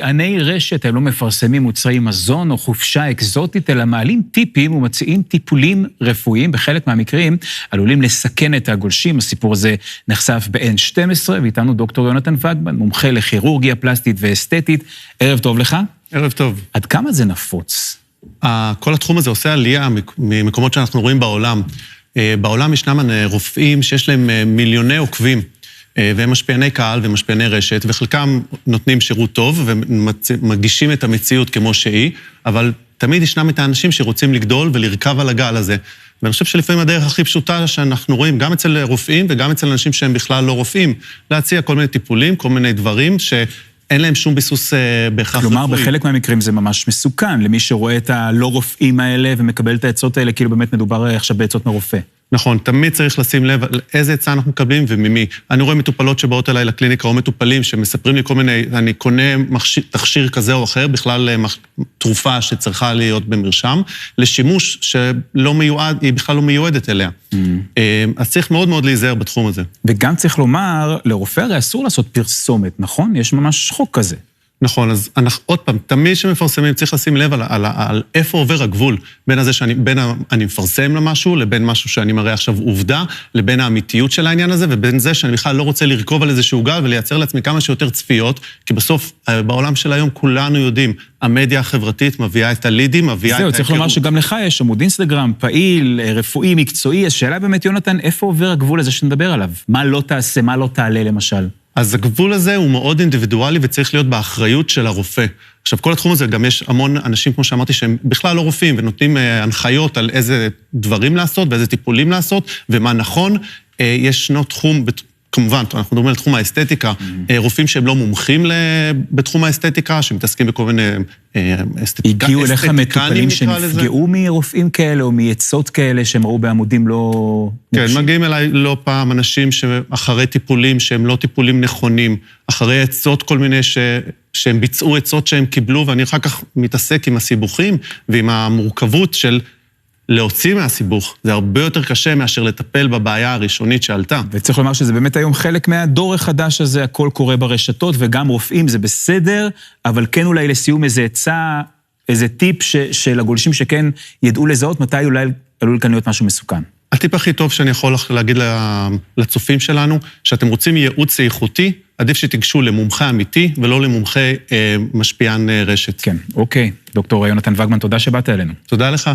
עני רשת הם לא מפרסמים מוצרי מזון או חופשה אקזוטית, אלא מעלים טיפים ומציעים טיפולים רפואיים. בחלק מהמקרים עלולים לסכן את הגולשים. הסיפור הזה נחשף ב-N12, ואיתנו דוקטור יונתן וגמן, מומחה לכירורגיה פלסטית ואסתטית. ערב טוב לך. ערב טוב. עד כמה זה נפוץ? כל התחום הזה עושה עלייה ממקומות שאנחנו רואים בעולם. בעולם ישנם רופאים שיש להם מיליוני עוקבים, והם משפיעני קהל ומשפיעני רשת, וחלקם נותנים שירות טוב ומגישים את המציאות כמו שהיא, אבל תמיד ישנם את האנשים שרוצים לגדול ולרכב על הגל הזה. ואני חושב שלפעמים הדרך הכי פשוטה שאנחנו רואים גם אצל רופאים וגם אצל אנשים שהם בכלל לא רופאים, להציע כל מיני טיפולים, כל מיני דברים שאין להם שום ביסוס בהכרח רפואי. כלומר, בחלק מהמקרים זה ממש מסוכן, למי שרואה את הלא רופאים האלה ומקבל את העצות האלה, כאילו באמת מדובר עכשיו בעצות מרופא. נכון, תמיד צריך לשים לב איזה עצה אנחנו מקבלים וממי. אני רואה מטופלות שבאות אליי לקליניקה או מטופלים שמספרים לי כל מיני, אני קונה תכשיר כזה או אחר, בכלל תרופה שצריכה להיות במרשם, לשימוש שלא מיועד, היא בכלל לא מיועדת אליה. אז צריך מאוד מאוד להיזהר בתחום הזה. וגם צריך לומר, לרופא הרי אסור לעשות פרסומת, נכון? יש ממש חוק כזה. נכון, אז עוד פעם, תמיד שמפרסמים צריך לשים לב על איפה עובר הגבול, בין אני מפרסם למשהו, לבין משהו שאני מראה עכשיו עובדה, לבין האמיתיות של העניין הזה, ובין זה שאני בכלל לא רוצה לרכוב על איזשהו גל ולייצר לעצמי כמה שיותר צפיות, כי בסוף בעולם של היום כולנו יודעים, המדיה החברתית מביאה את הלידים, מביאה את ההיכרות. זהו, צריך לומר שגם לך יש עמוד אינסטגרם, פעיל, רפואי, מקצועי, אז שאלה באמת יונתן, איפה עובר הגבול הזה שנדבר עליו? מה לא תעשה, מה לא תעלה למשל? אז הגבול הזה הוא מאוד אינדיבידואלי וצריך להיות באחריות של הרופא. עכשיו, כל התחום הזה גם יש המון אנשים, כמו שאמרתי, שהם בכלל לא רופאים ונותנים הנחיות על איזה דברים לעשות ואיזה טיפולים לעשות ומה נכון. ישנו תחום, כמובן, אנחנו מדברים על תחום האסתטיקה, רופאים שהם לא מומחים בתחום האסתטיקה, שמתעסקים בכל מיני אסתטיקנים. הגיעו אליך מטופלים שנפגעו מרופאים כאלה או מעצות כאלה שהם ראו בעמודים לא... כן, מגיעים אליי לא פעם אנשים שאחרי טיפולים שהם לא טיפולים נכונים, אחרי עצות כל מיני שהם ביצעו עצות שהם קיבלו, ואני אחר כך מתעסק עם הסיבוכים ועם המורכבות של... להוציא מהסיבוך, זה הרבה יותר קשה מאשר לטפל בבעיה הראשונית שעלתה. וצריך לומר שזה באמת היום חלק מהדור החדש הזה, הכל קורה ברשתות, וגם רופאים זה בסדר, אבל כן אולי לסיום איזה עצה, איזה טיפ של הגולשים שכן ידעו לזהות, מתי אולי עלול כאן להיות משהו מסוכן. הטיפ הכי טוב שאני יכול להגיד לצופים שלנו, שאתם רוצים ייעוץ איכותי, עדיף שתיגשו למומחה אמיתי, ולא למומחה משפיען רשת. כן, אוקיי. דוקטור יונתן וגמן, תודה שבאת אלינו. תודה לך.